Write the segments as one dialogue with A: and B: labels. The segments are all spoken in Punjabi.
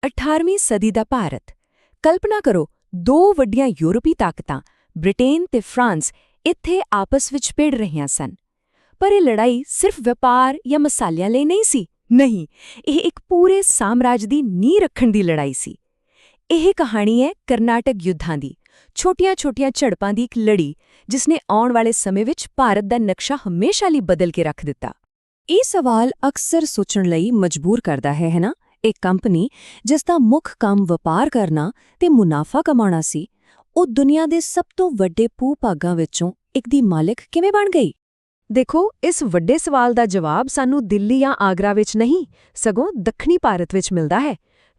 A: 18ਵੀਂ ਸਦੀ ਦਾ ਭਾਰਤ। ਕਲਪਨਾ ਕਰੋ, ਦੋ ਵੱਡੀਆਂ ਯੂਰਪੀ ਤਾਕਤਾਂ ਬ੍ਰਿਟੇਨ ਤੇ ਫਰਾਂਸ ਇੱਥੇ ਆਪਸ ਵਿੱਚ ਭਿੜ ਰਹੀਆਂ ਸਨ। ਪਰ ਇਹ ਲੜਾਈ ਸਿਰਫ ਵਪਾਰ ਜਾਂ ਮਸਾਲਿਆਂ ਲਈ ਨਹੀਂ ਸੀ। ਨਹੀਂ, ਇਹ ਇੱਕ ਪੂਰੇ ਸਾਮਰਾਜ ਦੀ ਨੀਂਹ ਰੱਖਣ ਦੀ ਲੜਾਈ ਸੀ। ਇਹ ਕਹਾਣੀ ਹੈ ਕਰਨਾਟਕ ਯੁੱਧਾਂ ਦੀ, ਛੋਟੀਆਂ-ਛੋਟੀਆਂ ਝੜਪਾਂ ਦੀ ਇੱਕ ਲੜੀ ਜਿਸ ਨੇ ਆਉਣ ਵਾਲੇ ਸਮੇਂ ਵਿੱਚ ਭਾਰਤ ਦਾ ਨਕਸ਼ਾ ਹਮੇਸ਼ਾ ਲਈ ਬਦਲ ਕੇ ਰੱਖ ਦਿੱਤਾ। ਇਹ ਸਵਾਲ ਅਕਸਰ ਸੋਚਣ ਲਈ ਮਜਬੂਰ ਕਰਦਾ ਹੈ ਨਾ? ਇੱਕ ਕੰਪਨੀ ਜਿਸ ਦਾ ਮੁੱਖ ਕੰਮ ਵਪਾਰ ਕਰਨਾ ਤੇ ਮੁਨਾਫਾ ਕਮਾਉਣਾ ਸੀ, ਉਹ ਦੁਨੀਆ ਦੇ ਸਭ ਤੋਂ ਵੱਡੇ ਭੂ-ਭਾਗਾਂ ਵਿੱਚੋਂ ਇੱਕ ਦੀ ਮਾਲਕ ਕਿਵੇਂ ਬਣ ਗਈ? ਦੇਖੋ, ਇਸ ਵੱਡੇ ਸਵਾਲ ਦਾ ਜਵਾਬ ਸਾਨੂੰ ਦਿੱਲੀ ਜਾਂ ਆਗਰਾ ਵਿੱਚ ਨਹੀਂ, ਸਗੋਂ ਦੱਖਣੀ ਭਾਰਤ ਵਿੱਚ ਮਿਲਦਾ ਹੈ।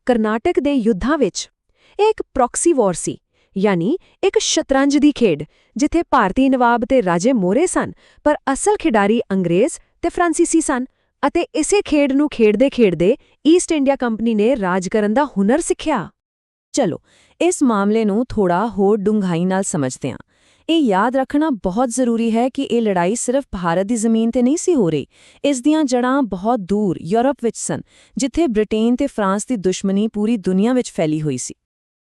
A: ਕਰਨਾਟਕ ਦੇ ਯੁੱਧਾਂ ਵਿੱਚ ਇਹ ਇੱਕ ਪ੍ਰੌਕਸੀ ਵਾਰ ਸੀ, ਯਾਨੀ ਇੱਕ ਸ਼ਤਰੰਜ ਦੀ ਖੇਡ ਜਿੱਥੇ ਭਾਰਤੀ ਨਵਾਬ ਤੇ ਰਾਜੇ ਮੋਹਰੇ ਸਨ, ਪਰ ਅਸਲ ਖਿਡਾਰੀ ਅੰਗਰੇਜ਼ ਤੇ ਫਰਾਂਸੀਸੀ ਸਨ। ਅਤੇ ਇਸੇ ਖੇਡ ਨੂੰ ਖੇਡਦੇ-ਖੇਡਦੇ ਈਸਟ ਇੰਡੀਆ ਕੰਪਨੀ ਨੇ ਰਾਜ ਕਰਨ ਦਾ ਹੁਨਰ ਸਿੱਖਿਆ। ਚਲੋ, ਇਸ ਮਾਮਲੇ ਨੂੰ ਥੋੜਾ ਹੋਰ ਡੂੰਘਾਈ ਨਾਲ ਸਮਝਦੇ ਹਾਂ। ਇਹ ਯਾਦ ਰੱਖਣਾ ਬਹੁਤ ਜ਼ਰੂਰੀ ਹੈ ਕਿ ਇਹ ਲੜਾਈ ਸਿਰਫ ਭਾਰਤ ਦੀ ਜ਼ਮੀਨ ਤੇ ਨਹੀਂ ਸੀ ਹੋ ਰਹੀ। ਇਸ ਦੀਆਂ ਜੜ੍ਹਾਂ ਬਹੁਤ ਦੂਰ ਯੂਰਪ ਵਿੱਚ ਸਨ, ਜਿੱਥੇ ਬ੍ਰਿਟੇਨ ਤੇ ਫਰਾਂਸ ਦੀ ਦੁਸ਼ਮਣੀ ਪੂਰੀ ਦੁਨੀਆ ਵਿੱਚ ਫੈਲੀ ਹੋਈ ਸੀ।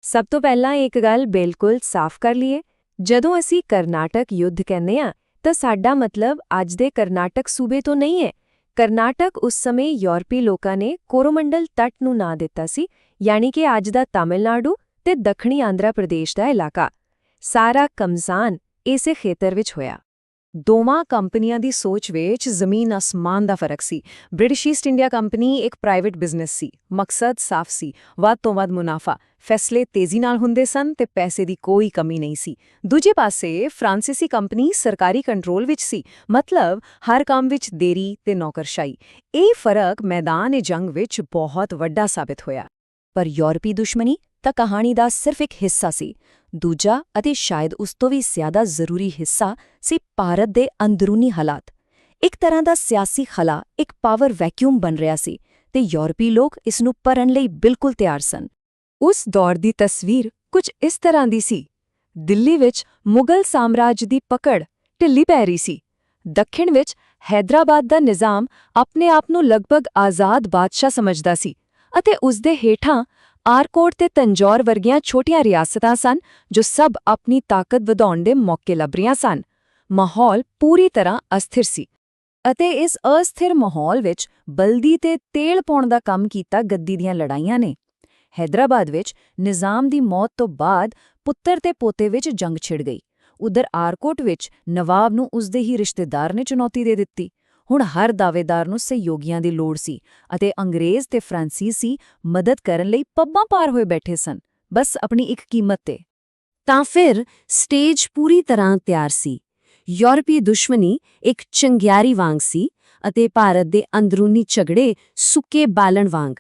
A: ਸਭ ਤੋਂ ਪਹਿਲਾਂ ਇੱਕ ਗੱਲ ਬਿਲਕੁਲ ਸਾਫ਼ ਕਰ ਲਈਏ, ਜਦੋਂ ਅਸੀਂ ਕਰਨਾਟਕ ਯੁੱਧ ਕਹਿੰਦੇ ਹਾਂ ਤਾਂ ਸਾਡਾ ਮਤਲਬ ਅੱਜ ਦੇ ਕਰਨਾਟਕ ਸੂਬੇ ਤੋਂ ਨਹੀਂ ਹੈ। ਕਰਨਾਟਕ ਉਸ ਸਮੇਂ ਯੂਰਪੀ ਲੋਕਾਂ ਨੇ ਕੋਰੋਮੰਡਲ ਤੱਟ ਨੂੰ ਨਾਂ ਦਿੱਤਾ ਸੀ, ਯਾਨੀ ਕਿ ਅੱਜ ਦਾ ਤਾਮਿਲਨਾਡੂ ਤੇ ਦੱਖਣੀ ਆਂਧਰਾ ਪ੍ਰਦੇਸ਼ ਦਾ ਇਲਾਕਾ। ਸਾਰਾ ਘਮਸਾਨ ਇਸੇ ਖੇਤਰ ਵਿੱਚ ਹੋਇਆ। ਦੋਵਾਂ ਕੰਪਨੀਆਂ ਦੀ ਸੋਚ ਵਿੱਚ ਜ਼ਮੀਨ ਅਸਮਾਨ ਦਾ ਫਰਕ ਸੀ। ਬ੍ਰਿਟਿਸ਼ ਈਸਟ ਇੰਡੀਆ ਕੰਪਨੀ ਇੱਕ ਪ੍ਰਾਈਵੇਟ ਬਿਜ਼ਨਸ ਸੀ, ਮਕਸਦ ਸਾਫ਼ ਸੀ, ਵੱਧ ਤੋਂ ਵੱਧ ਮੁਨਾਫਾ, ਫੈਸਲੇ ਤੇਜ਼ੀ ਨਾਲ ਹੁੰਦੇ ਸਨ ਤੇ ਪੈਸੇ ਦੀ ਕੋਈ ਕਮੀ ਨਹੀਂ ਸੀ। ਦੂਜੇ ਪਾਸੇ ਫਰਾਂਸੀਸੀ ਕੰਪਨੀ ਸਰਕਾਰੀ ਕੰਟਰੋਲ ਵਿੱਚ ਸੀ, ਮਤਲਬ ਹਰ ਕੰਮ ਵਿੱਚ ਦੇਰੀ ਤੇ ਨੌਕਰਸ਼ਾਹੀ। ਇਹ ਫਰਕ ਮੈਦਾਨ-ਏ-ਜੰਗ ਵਿੱਚ ਬਹੁਤ ਵੱਡਾ ਸਾਬਿਤ ਹੋਇਆ। ਪਰ ਯੂਰਪੀ ਦੁਸ਼ਮਣੀ ਤਾਂ ਕਹਾਣੀ ਦਾ ਸਿਰਫ ਇੱਕ ਹਿੱਸਾ ਸੀ। ਦੂਜਾ ਅਤੇ ਸ਼ਾਇਦ ਉਸ ਤੋਂ ਵੀ ਜ਼ਿਆਦਾ ਜ਼ਰੂਰੀ ਹਿੱਸਾ ਸੀ ਭਾਰਤ ਦੇ ਅੰਦਰੂਨੀ ਹਾਲਾਤ। ਇੱਕ ਤਰ੍ਹਾਂ ਦਾ ਸਿਆਸੀ ਖਲਾ, ਇੱਕ ਪਾਵਰ ਵੈਕਿਊਮ ਬਣ ਰਿਹਾ ਸੀ ਤੇ ਯੂਰਪੀ ਲੋਕ ਇਸ ਨੂੰ ਭਰਨ ਲਈ ਬਿਲਕੁਲ ਤਿਆਰ ਸਨ। ਉਸ ਦੌਰ ਦੀ ਤਸਵੀਰ ਕੁਝ ਇਸ ਤਰ੍ਹਾਂ ਦੀ ਸੀ। ਦਿੱਲੀ ਵਿੱਚ ਮੁਗਲ ਸਾਮਰਾਜ ਦੀ ਪਕੜ ਢਿੱਲੀ ਪੈ ਰਹੀ ਸੀ। ਦੱਖਣ ਵਿੱਚ ਹੈਦਰਾਬਾਦ ਦਾ ਨਿਜ਼ਾਮ ਆਪਣੇ ਆਪ ਨੂੰ ਲਗਭਗ ਆਜ਼ਾਦ ਬਾਦਸ਼ਾਹ ਸਮਝਦਾ ਸੀ ਅਤੇ ਉਸ ਦੇ ਹੇਠਾਂ ਆਰਕੋਟ ਤੇ ਤੰਜੌਰ ਵਰਗੀਆਂ ਛੋਟੀਆਂ ਰਿਆਸਤਾਂ ਸਨ ਜੋ ਸਭ ਆਪਣੀ ਤਾਕਤ ਵਧਾਉਣ ਦੇ ਮੌਕੇ ਲੱਭ ਰਹੀਆਂ ਸਨ। ਮਾਹੌਲ ਪੂਰੀ ਤਰ੍ਹਾਂ ਅਸਥਿਰ ਸੀ ਅਤੇ ਇਸ ਅਸਥਿਰ ਮਾਹੌਲ ਵਿੱਚ ਬਲਦੀ ਤੇ ਤੇਲ ਪਾਉਣ ਦਾ ਕੰਮ ਕੀਤਾ ਗੱਦੀ ਦੀਆਂ ਲੜਾਈਆਂ ਨੇ। ਹੈਦਰਾਬਾਦ ਵਿੱਚ ਨਿਜ਼ਾਮ ਦੀ ਮੌਤ ਤੋਂ ਬਾਅਦ ਪੁੱਤਰ ਤੇ ਪੋਤੇ ਵਿੱਚ ਜੰਗ ਛਿੜ ਗਈ। ਉਧਰ ਆਰਕੋਟ ਵਿੱਚ ਨਵਾਬ ਨੂੰ ਉਸਦੇ ਹੀ ਰਿਸ਼ਤੇਦਾਰ ਨੇ ਚੁਣੌਤੀ ਦੇ ਦਿੱਤੀ। ਹੁਣ ਹਰ ਦਾਅਵੇਦਾਰ ਨੂੰ ਸਹਿਯੋਗੀਆਂ ਦੀ ਲੋੜ ਸੀ ਅਤੇ ਅੰਗਰੇਜ਼ ਤੇ ਫਰਾਂਸੀਸੀ ਮਦਦ ਕਰਨ ਲਈ ਪੱਬਾਂ ਪਾਰ ਹੋਏ ਬੈਠੇ ਸਨ, ਬਸ ਆਪਣੀ ਇੱਕ ਕੀਮਤ ਤੇ। ਤਾਂ ਫਿਰ ਸਟੇਜ ਪੂਰੀ ਤਰ੍ਹਾਂ ਤਿਆਰ ਸੀ। ਯੂਰਪੀ ਦੁਸ਼ਮਣੀ ਇੱਕ ਚੰਗਿਆਰੀ ਵਾਂਗ ਸੀ ਅਤੇ ਭਾਰਤ ਦੇ ਅੰਦਰੂਨੀ ਝਗੜੇ ਸੁੱਕੇ ਬਾਲਣ ਵਾਂਗ।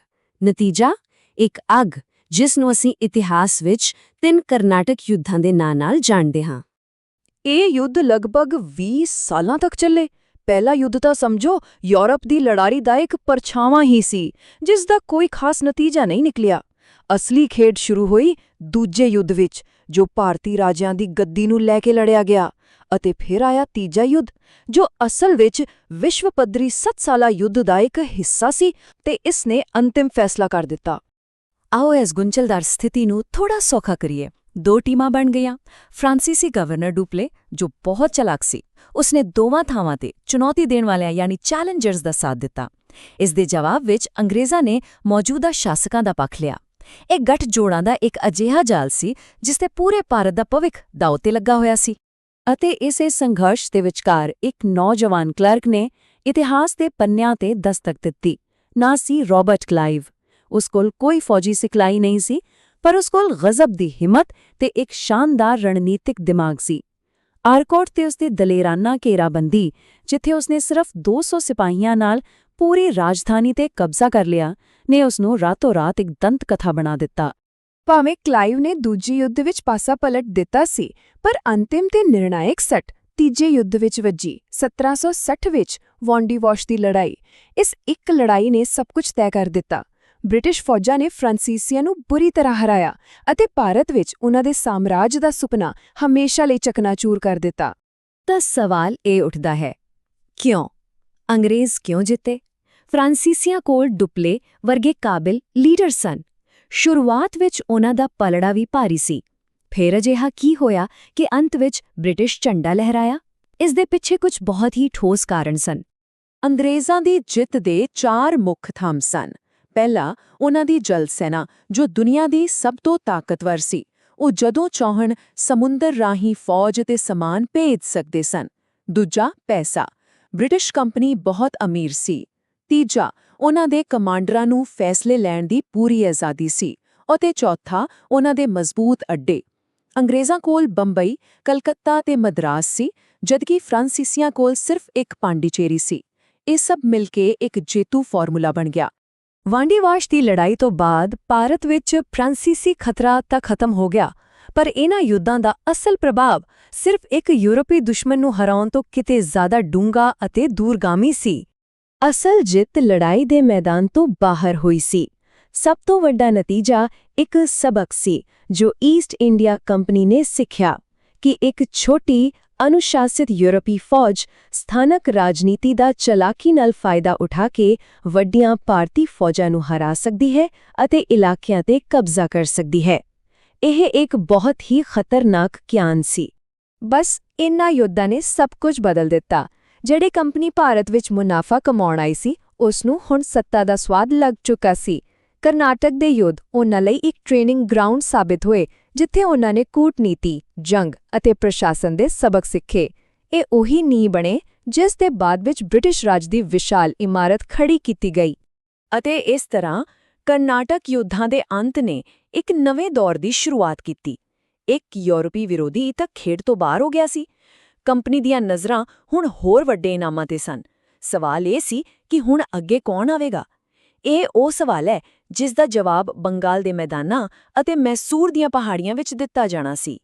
A: ਨਤੀਜਾ, ਇੱਕ ਅੱਗ ਜਿਸ ਨੂੰ ਅਸੀਂ ਇਤਿਹਾਸ ਵਿੱਚ 3 ਕਰਨਾਟਕ ਯੁੱਧਾਂ ਦੇ ਨਾਂ ਨਾਲ ਜਾਣਦੇ ਹਾਂ। ਇਹ ਯੁੱਧ ਲਗਭਗ 20 ਸਾਲਾਂ ਤੱਕ ਚੱਲੇ। ਪਹਿਲਾ ਯੁੱਧ ਤਾਂ ਸਮਝੋ ਯੂਰਪ ਦੀ ਲੜਾਈ ਦਾ ਇੱਕ ਪਰਛਾਵਾਂ ਹੀ ਸੀ, ਜਿਸ ਦਾ ਕੋਈ ਖਾਸ ਨਤੀਜਾ ਨਹੀਂ ਨਿਕਲਿਆ। ਅਸਲੀ ਖੇਡ ਸ਼ੁਰੂ ਹੋਈ ਦੂਜੇ ਯੁੱਧ ਵਿੱਚ, ਜੋ ਭਾਰਤੀ ਰਾਜਿਆਂ ਦੀ ਗੱਦੀ ਨੂੰ ਲੈ ਕੇ ਲੜਿਆ ਗਿਆ। ਅਤੇ ਫਿਰ ਆਇਆ ਤੀਜਾ ਯੁੱਧ, ਜੋ ਅਸਲ ਵਿੱਚ ਵਿਸ਼ਵ ਪੱਧਰੀ 7 ਸਾਲਾ ਯੁੱਧ ਦਾ ਇੱਕ ਹਿੱਸਾ ਸੀ ਤੇ ਇਸ ਨੇ ਅੰਤਿਮ ਫੈਸਲਾ ਕਰ ਦਿੱਤਾ। ਆਓ ਇਸ ਗੁੰਝਲਦਾਰ ਸਥਿਤੀ ਨੂੰ ਥੋੜਾ ਸੌਖਾ ਕਰੀਏ। 2 ਟੀਮਾਂ ਬਣ ਗਈਆਂ। ਫਰਾਂਸੀਸੀ ਗਵਰਨਰ ਡੁਪਲੇ, ਜੋ ਬਹੁਤ ਚਲਾਕ ਸੀ, ਉਸਨੇ ਦੋਵਾਂ ਥਾਵਾਂ ਤੇ ਚੁਣੌਤੀ ਦੇਣ ਵਾਲਿਆਂ ਯਾਨੀ ਚੈਲੰਜਰਸ ਦਾ ਸਾਥ ਦਿੱਤਾ। ਇਸ ਦੇ ਜਵਾਬ ਵਿੱਚ ਅੰਗਰੇਜ਼ਾਂ ਨੇ ਮੌਜੂਦਾ ਸ਼ਾਸਕਾਂ ਦਾ ਪੱਖ ਲਿਆ। ਇਹ ਗੱਠਜੋੜਾਂ ਦਾ ਇੱਕ ਅਜਿਹਾ ਜਾਲ ਸੀ ਜਿਸ ਤੇ ਪੂਰੇ ਭਾਰਤ ਦਾ ਭਵਿੱਖ ਦਾਅ ਤੇ ਲੱਗਾ ਹੋਇਆ ਸੀ। ਅਤੇ ਇਸੇ ਸੰਘਰਸ਼ ਦੇ ਵਿਚਕਾਰ ਇੱਕ ਨੌਜਵਾਨ ਕਲਰਕ ਨੇ ਇਤਿਹਾਸ ਦੇ ਪੰਨਿਆਂ ਤੇ ਦਸਤਕ ਦਿੱਤੀ। ਨਾਂ ਸੀ ਰਾਬਰਟ ਕਲਾਈਵ। ਉਸ ਕੋਲ ਕੋਈ ਫੌਜੀ ਸਿਖਲਾਈ ਨਹੀਂ ਸੀ, ਪਰ ਉਸ ਕੋਲ ਗਜ਼ਬ ਦੀ ਹਿੰਮਤ ਤੇ ਇੱਕ ਸ਼ਾਨਦਾਰ ਰਣਨੀਤਿਕ ਦਿਮਾਗ ਸੀ। ਆਰਕੋਟ ਤੇ ਉਸਦੀ ਦਲੇਰਾਨਾ ਘੇਰਾਬੰਦੀ, ਜਿੱਥੇ ਉਸਨੇ ਸਿਰਫ 200 ਸਿਪਾਹੀਆਂ ਨਾਲ ਪੂਰੀ ਰਾਜਧਾਨੀ ਤੇ ਕਬਜ਼ਾ ਕਰ ਲਿਆ, ਨੇ ਉਸਨੂੰ ਰਾਤੋਂ-ਰਾਤ ਇੱਕ ਦੰਤ ਕਥਾ ਬਣਾ ਦਿੱਤਾ। ਭਾਵੇਂ ਕਲਾਈਵ ਨੇ ਦੂਜੇ ਯੁੱਧ ਵਿੱਚ ਪਾਸਾ ਪਲਟ ਦਿੱਤਾ ਸੀ, ਪਰ ਅੰਤਿਮ ਤੇ ਨਿਰਣਾਇਕ ਸੱਟ ਤੀਜੇ ਯੁੱਧ ਵਿੱਚ ਵੱਜੀ। 1760 ਵਿੱਚ ਵੌਂਡੀਵਾਸ਼ ਦੀ ਲੜਾਈ। ਇਸ ਇੱਕ ਲੜਾਈ ਨੇ ਸਭ ਕੁਝ ਤੈਅ ਕਰ ਦਿੱਤਾ। ਬ੍ਰਿਟਿਸ਼ ਫੌਜਾਂ ਨੇ ਫਰਾਂਸੀਸੀਆਂ ਨੂੰ ਬੁਰੀ ਤਰ੍ਹਾਂ ਹਰਾਇਆ ਅਤੇ ਭਾਰਤ ਵਿੱਚ ਉਨ੍ਹਾਂ ਦੇ ਸਾਮਰਾਜ ਦਾ ਸੁਪਨਾ ਹਮੇਸ਼ਾ ਲਈ ਚਕਨਾਚੂਰ ਕਰ ਦਿੱਤਾ। ਤਾਂ ਸਵਾਲ ਇਹ ਉੱਠਦਾ ਹੈ, ਕਿਉਂ? ਅੰਗਰੇਜ਼ ਕਿਉਂ ਜਿੱਤੇ? ਫਰਾਂਸੀਸੀਆਂ ਕੋਲ ਡੁਪਲੇ ਵਰਗੇ ਕਾਬਿਲ ਲੀਡਰ ਸਨ। ਸ਼ੁਰੂਆਤ ਵਿੱਚ ਉਹਨਾਂ ਦਾ ਪਲੜਾ ਵੀ ਭਾਰੀ ਸੀ। ਫਿਰ ਅਜਿਹਾ ਕੀ ਹੋਇਆ ਕਿ ਅੰਤ ਵਿੱਚ ਬ੍ਰਿਟਿਸ਼ ਝੰਡਾ ਲਹਿਰਾਇਆ? ਇਸ ਦੇ ਪਿੱਛੇ ਕੁਝ ਬਹੁਤ ਹੀ ਠੋਸ ਕਾਰਨ ਸਨ।
B: ਅੰਗਰੇਜ਼ਾਂ ਦੀ ਜਿੱਤ ਦੇ 4 ਮੁੱਖ ਥੰਮ ਸਨ। ਪਹਿਲਾ, ਉਹਨਾਂ ਦੀ ਜਲ ਸੈਨਾ, ਜੋ ਦੁਨੀਆ ਦੀ ਸਭ ਤੋਂ ਤਾਕਤਵਰ ਸੀ। ਉਹ ਜਦੋਂ ਚਾਹਣ ਸਮੁੰਦਰ ਰਾਹੀਂ ਫੌਜ ਅਤੇ ਸਮਾਨ ਭੇਜ ਸਕਦੇ ਸਨ। ਦੂਜਾ, ਪੈਸਾ। ਬ੍ਰਿਟਿਸ਼ ਕੰਪਨੀ ਬਹੁਤ ਅਮੀਰ ਸੀ। ਤੀਜਾ, ਉਹਨਾਂ ਦੇ ਕਮਾਂਡਰਾਂ ਨੂੰ ਫੈਸਲੇ ਲੈਣ ਦੀ ਪੂਰੀ ਆਜ਼ਾਦੀ ਸੀ। ਅਤੇ ਚੌਥਾ, ਉਹਨਾਂ ਦੇ ਮਜ਼ਬੂਤ ਅੱਡੇ। ਅੰਗਰੇਜ਼ਾਂ ਕੋਲ ਬੰਬਈ, ਕਲਕੱਤਾ ਤੇ ਮਦਰਾਸ ਸੀ, ਜਦਕਿ ਫਰਾਂਸੀਸੀਆਂ ਕੋਲ ਸਿਰਫ ਇੱਕ ਪਾਂਡੀਚੇਰੀ ਸੀ। ਇਹ ਸਭ ਮਿਲ ਕੇ ਇੱਕ ਜੇਤੂ ਫਾਰਮੂਲਾ ਬਣ ਗਿਆ।
A: ਵਾਂਡੀਵਾਸ਼ ਦੀ ਲੜਾਈ ਤੋਂ ਬਾਅਦ ਭਾਰਤ ਵਿੱਚ ਫਰਾਂਸੀਸੀ ਖਤਰਾ ਤਾਂ ਖਤਮ ਹੋ ਗਿਆ, ਪਰ ਇਹਨਾਂ ਯੁੱਧਾਂ ਦਾ ਅਸਲ ਪ੍ਰਭਾਵ ਸਿਰਫ ਇੱਕ ਯੂਰਪੀ ਦੁਸ਼ਮਣ ਨੂੰ ਹਰਾਉਣ ਤੋਂ ਕਿਤੇ ਜ਼ਿਆਦਾ ਡੂੰਘਾ ਅਤੇ ਦੂਰਗਾਮੀ ਸੀ। ਅਸਲ ਜਿੱਤ ਲੜਾਈ ਦੇ ਮੈਦਾਨ ਤੋਂ ਬਾਹਰ ਹੋਈ ਸੀ। ਸਭ ਤੋਂ ਵੱਡਾ ਨਤੀਜਾ ਇੱਕ ਸਬਕ ਸੀ ਜੋ ਈਸਟ ਇੰਡੀਆ ਕੰਪਨੀ ਨੇ ਸਿੱਖਿਆ ਕਿ ਇੱਕ ਛੋਟੀ, ਅਨੁਸ਼ਾਸਿਤ ਯੂਰਪੀ ਫੌਜ ਸਥਾਨਕ ਰਾਜਨੀਤੀ ਦਾ ਚਾਲਾਕੀ ਨਾਲ ਫਾਇਦਾ ਉਠਾ ਕੇ ਵੱਡੀਆਂ ਭਾਰਤੀ ਫੌਜਾਂ ਨੂੰ ਹਰਾ ਸਕਦੀ ਹੈ ਅਤੇ ਇਲਾਕਿਆਂ ਤੇ ਕਬਜ਼ਾ ਕਰ ਸਕਦੀ ਹੈ। ਇਹ ਇੱਕ ਬਹੁਤ ਹੀ ਖਤਰਨਾਕ ਕਿਆਨ ਸੀ। ਬਸ ਇਨ੍ਹਾਂ ਯੁੱਧਾਂ ਨੇ ਸਭ ਕੁਝ ਬਦਲ ਦਿੱਤਾ। ਜਿਹੜੇ ਕੰਪਨੀ ਭਾਰਤ ਵਿੱਚ ਮੁਨਾਫਾ ਕਮਾਉਣ ਆਈ ਸੀ, ਉਸ ਨੂੰ ਹੁਣ ਸੱਤਾ ਦਾ ਸਵਾਦ ਲੱਗ ਚੁੱਕਾ ਸੀ। ਕਰਨਾਟਕ ਦੇ ਯੁੱਧ ਉਹਨਾਂ ਲਈ ਇੱਕ ਟ੍ਰੇਨਿੰਗ ਗਰਾਊਂਡ ਸਾਬਿਤ ਹੋਏ, ਜਿੱਥੇ ਉਹਨਾਂ ਨੇ ਕੂਟਨੀਤੀ, ਜੰਗ ਅਤੇ ਪ੍ਰਸ਼ਾਸਨ ਦੇ ਸਬਕ ਸਿੱਖੇ। ਇਹ ਉਹੀ ਨੀਂਹ ਬਣੇ ਜਿਸ ਦੇ ਬਾਅਦ ਵਿੱਚ ਬ੍ਰਿਟਿਸ਼ ਰਾਜ ਦੀ ਵਿਸ਼ਾਲ ਇਮਾਰਤ ਖੜੀ ਕੀਤੀ ਗਈ।
B: ਅਤੇ ਇਸ ਤਰ੍ਹਾਂ ਕਰਨਾਟਕ ਯੁੱਧਾਂ ਦੇ ਅੰਤ ਨੇ ਇੱਕ ਨਵੇਂ ਦੌਰ ਦੀ ਸ਼ੁਰੂਆਤ ਕੀਤੀ। ਇੱਕ ਯੂਰਪੀ ਵਿਰੋਧੀ ਤਾਂ ਖੇਡ ਤੋਂ ਬਾਹਰ ਹੋ ਗਿਆ ਸੀ। ਕੰਪਨੀ ਦੀਆਂ ਨਜ਼ਰਾਂ ਹੁਣ ਹੋਰ ਵੱਡੇ ਇਨਾਮਾਂ ਤੇ ਸਨ। ਸਵਾਲ ਇਹ ਸੀ ਕਿ ਹੁਣ ਅੱਗੇ ਕੌਣ ਆਵੇਗਾ? ਇਹ ਉਹ ਸਵਾਲ ਹੈ ਜਿਸ ਦਾ ਜਵਾਬ ਬੰਗਾਲ ਦੇ ਮੈਦਾਨਾਂ ਅਤੇ ਮੈਸੂਰ ਦੀਆਂ ਪਹਾੜੀਆਂ ਵਿੱਚ ਦਿੱਤਾ ਜਾਣਾ ਸੀ।